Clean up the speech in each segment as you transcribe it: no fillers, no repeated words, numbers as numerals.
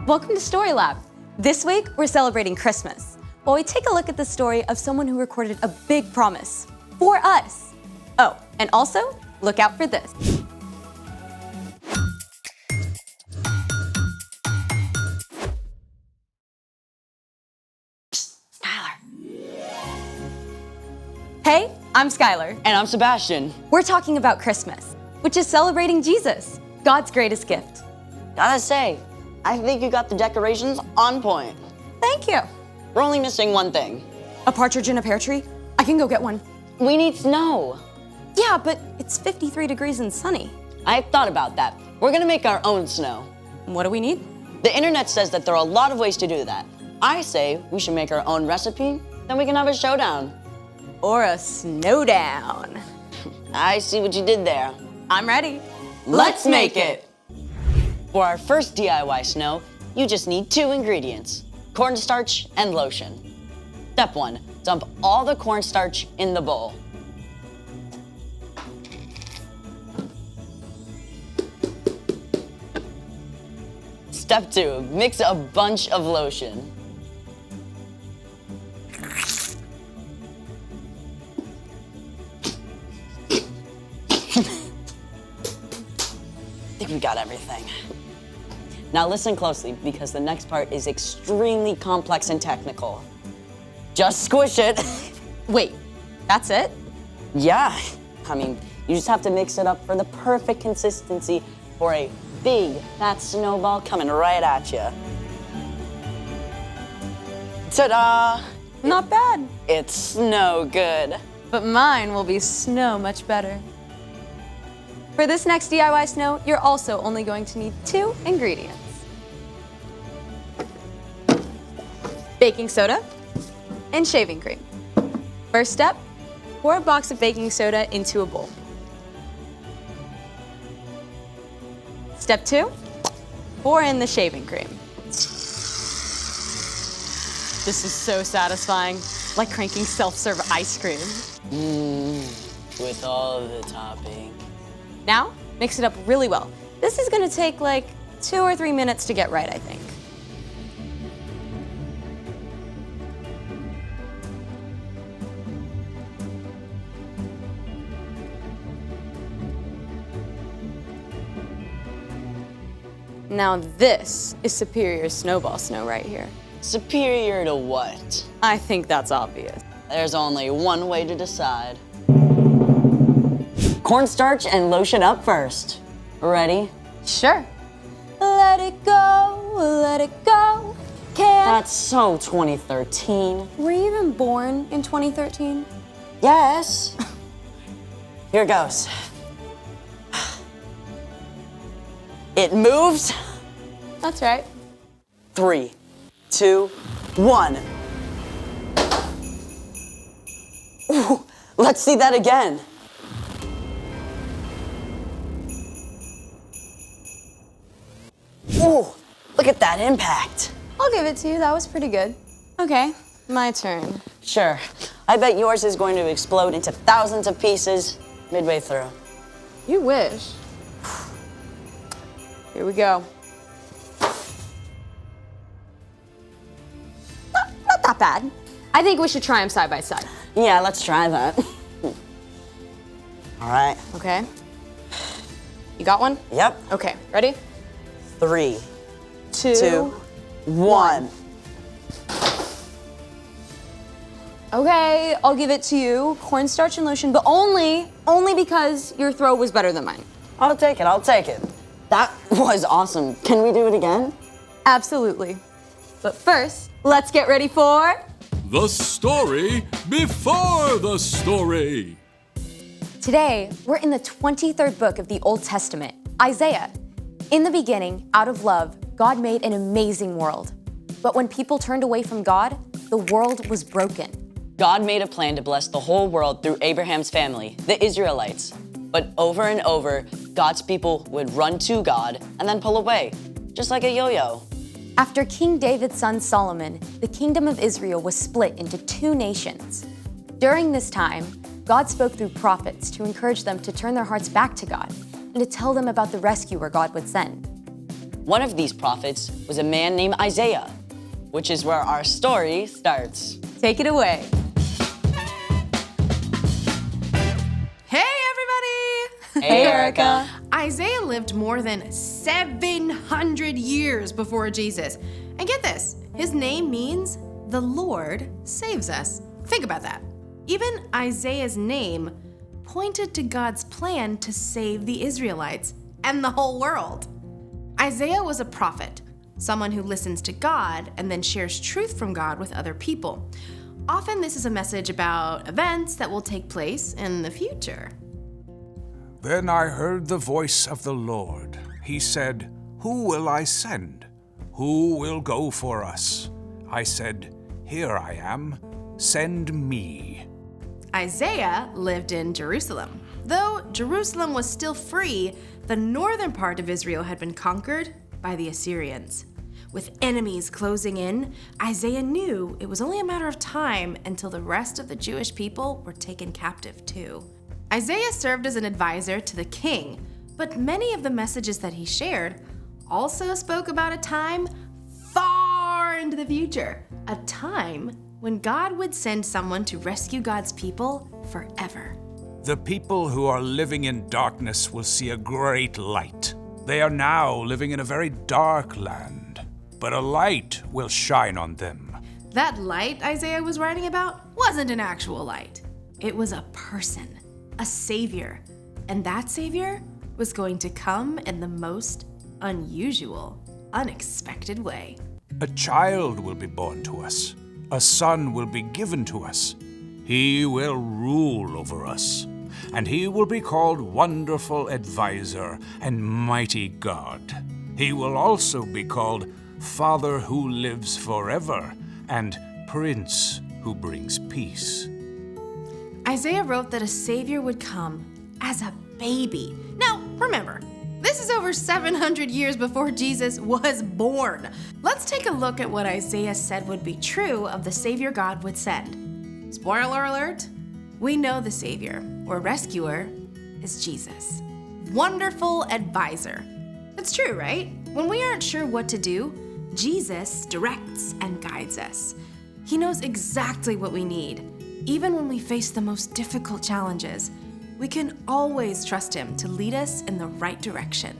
Welcome to Story Lab. This week, we're celebrating Christmas, while we take a look at the story of someone who recorded a big promise for us. Oh, and also, look out for this. Skylar. Hey, I'm Skylar. And I'm Sebastian. We're talking about Christmas, which is celebrating Jesus, God's greatest gift. Gotta say, I think you got the decorations on point. Thank you. We're only missing one thing. A partridge in a pear tree? I can go get one. We need snow. Yeah, but it's 53 degrees and sunny. I've thought about that. We're gonna make our own snow. What do we need? The internet says that there are a lot of ways to do that. I say we should make our own recipe, then we can have a showdown. Or a snowdown. I see what you did there. I'm ready. Let's make it! For our first DIY snow, you just need 2 ingredients, cornstarch and lotion. Step 1, dump all the cornstarch in the bowl. Step 2, mix a bunch of lotion. I think we got everything. Now listen closely, because the next part is extremely complex and technical. Just squish it. Wait, that's it? Yeah, I mean, you just have to mix it up for the perfect consistency for a big, fat snowball coming right at you. Ta-da! Not bad. It's snow good. But mine will be snow much better. For this next DIY snow, you're also only going to need 2 ingredients. Baking soda and shaving cream. First step, pour a box of baking soda into a bowl. Step 2, pour in the shaving cream. This is so satisfying, like cranking self-serve ice cream. With all of the topping. Now, mix it up really well. This is gonna take like 2 or 3 minutes to get right, I think. Now this is superior snowball snow right here. Superior to what? I think that's obvious. There's only one way to decide. Cornstarch and lotion up first. Ready? Sure. Let it go, let it go. That's so 2013. Were you even born in 2013? Yes. Here goes. It moves. That's right. 3, 2, 1. Ooh, let's see that again. Ooh, look at that impact. I'll give it to you, that was pretty good. Okay, my turn. Sure. I bet yours is going to explode into thousands of pieces midway through. You wish. Here we go. Not that bad. I think we should try them side by side. Yeah, let's try that. All right. Okay. You got one? Yep. Okay, ready? 3, 2, 2, 1. Okay, I'll give it to you. Cornstarch and lotion, but only because your throw was better than mine. I'll take it, I'll take it. That was awesome. Can we do it again? Absolutely. But first, let's get ready for... The story before the story. Today, we're in the 23rd book of the Old Testament, Isaiah. In the beginning, out of love, God made an amazing world. But when people turned away from God, the world was broken. God made a plan to bless the whole world through Abraham's family, the Israelites. But over and over, God's people would run to God and then pull away, just like a yo-yo. After King David's son Solomon, the kingdom of Israel was split into 2 nations. During this time, God spoke through prophets to encourage them to turn their hearts back to God and to tell them about the rescuer God would send. One of these prophets was a man named Isaiah, which is where our story starts. Take it away. Hey, everybody! Hey, Erica. Isaiah lived more than 700 years before Jesus. And get this, his name means the Lord saves us. Think about that. Even Isaiah's name pointed to God's plan to save the Israelites and the whole world. Isaiah was a prophet, someone who listens to God and then shares truth from God with other people. Often this is a message about events that will take place in the future. Then I heard the voice of the Lord. He said, "Who will I send? Who will go for us?" I said, "Here I am. Send me." Isaiah lived in Jerusalem. Though Jerusalem was still free, the northern part of Israel had been conquered by the Assyrians. With enemies closing in, Isaiah knew it was only a matter of time until the rest of the Jewish people were taken captive too. Isaiah served as an advisor to the king, but many of the messages that he shared also spoke about a time far into the future, a time when God would send someone to rescue God's people forever. The people who are living in darkness will see a great light. They are now living in a very dark land, but a light will shine on them. That light Isaiah was writing about wasn't an actual light. It was a person, a savior, and that savior was going to come in the most unusual, unexpected way. A child will be born to us. A son will be given to us. He will rule over us, and he will be called Wonderful Advisor and Mighty God. He will also be called Father who lives forever and Prince who brings peace. Isaiah wrote that a savior would come as a baby. Now, remember, this is over 700 years before Jesus was born. Let's take a look at what Isaiah said would be true of the savior God would send. Spoiler alert, we know the savior or rescuer is Jesus. Wonderful advisor. It's true, right? When we aren't sure what to do, Jesus directs and guides us. He knows exactly what we need. Even when we face the most difficult challenges, we can always trust him to lead us in the right direction.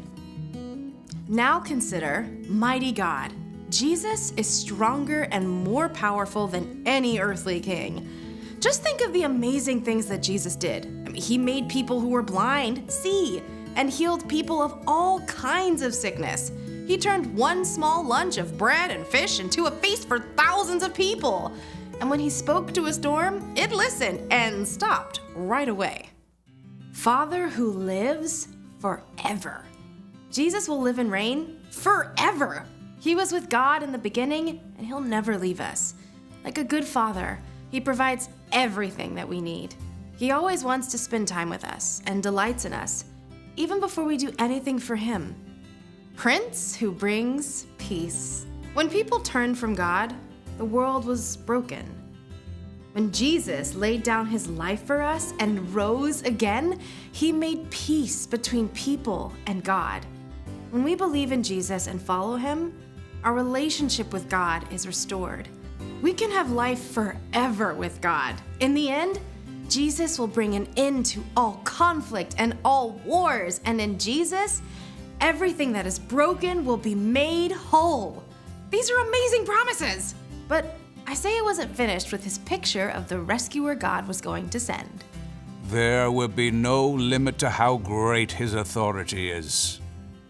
Now consider Mighty God. Jesus is stronger and more powerful than any earthly king. Just think of the amazing things that Jesus did. He made people who were blind see and healed people of all kinds of sickness. He turned one small lunch of bread and fish into a feast for thousands of people. And when he spoke to a storm, it listened and stopped right away. Father who lives forever. Jesus will live and reign forever. He was with God in the beginning, and he'll never leave us. Like a good father, he provides everything that we need. He always wants to spend time with us and delights in us, even before we do anything for him. Prince who brings peace. When people turned from God, the world was broken. When Jesus laid down his life for us and rose again, he made peace between people and God. When we believe in Jesus and follow him, our relationship with God is restored. We can have life forever with God. In the end, Jesus will bring an end to all conflict and all wars, and in Jesus, everything that is broken will be made whole. These are amazing promises! But Isaiah wasn't finished with his picture of the rescuer God was going to send. There will be no limit to how great his authority is.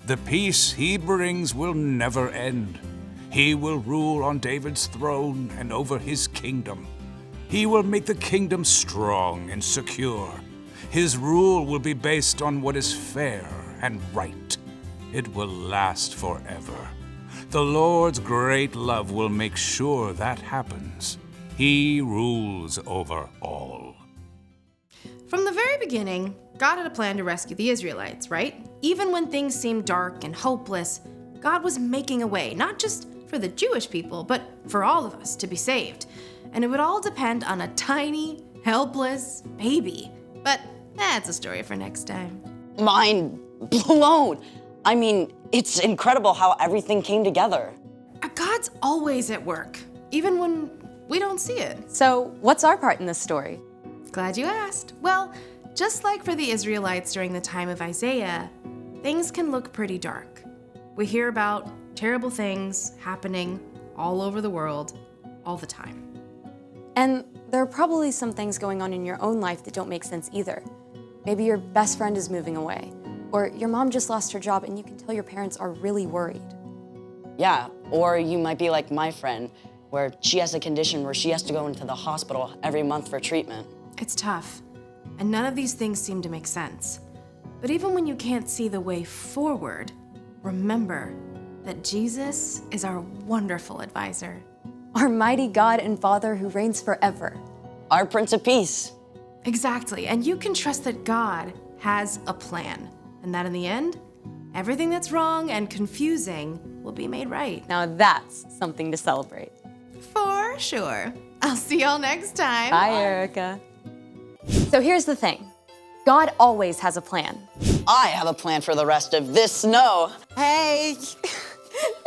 The peace he brings will never end. He will rule on David's throne and over his kingdom. He will make the kingdom strong and secure. His rule will be based on what is fair and right. It will last forever. The Lord's great love will make sure that happens. He rules over all. From the very beginning, God had a plan to rescue the Israelites, right? Even when things seemed dark and hopeless, God was making a way, not just for the Jewish people, but for all of us to be saved. And it would all depend on a tiny, helpless baby. But that's a story for next time. Mind blown. I mean, It's incredible how everything came together. God's always at work, even when we don't see it. So, what's our part in this story? Glad you asked. Well, just like for the Israelites during the time of Isaiah, things can look pretty dark. We hear about terrible things happening all over the world all the time. And there are probably some things going on in your own life that don't make sense either. Maybe your best friend is moving away, or your mom just lost her job and you can tell your parents are really worried. Yeah, or you might be like my friend, where she has a condition where she has to go into the hospital every month for treatment. It's tough, and none of these things seem to make sense. But even when you can't see the way forward, remember that Jesus is our wonderful advisor. Our mighty God and Father who reigns forever. Our Prince of Peace. Exactly, and you can trust that God has a plan, and that in the end, everything that's wrong and confusing will be made right. Now that's something to celebrate. For sure. I'll see y'all next time. Bye, Erica. So here's the thing. God always has a plan. I have a plan for the rest of this snow. Hey!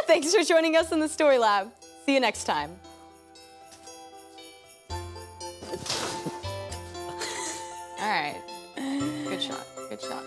Thanks for joining us in the Story Lab. See you next time. All right. Good shot. Good shot.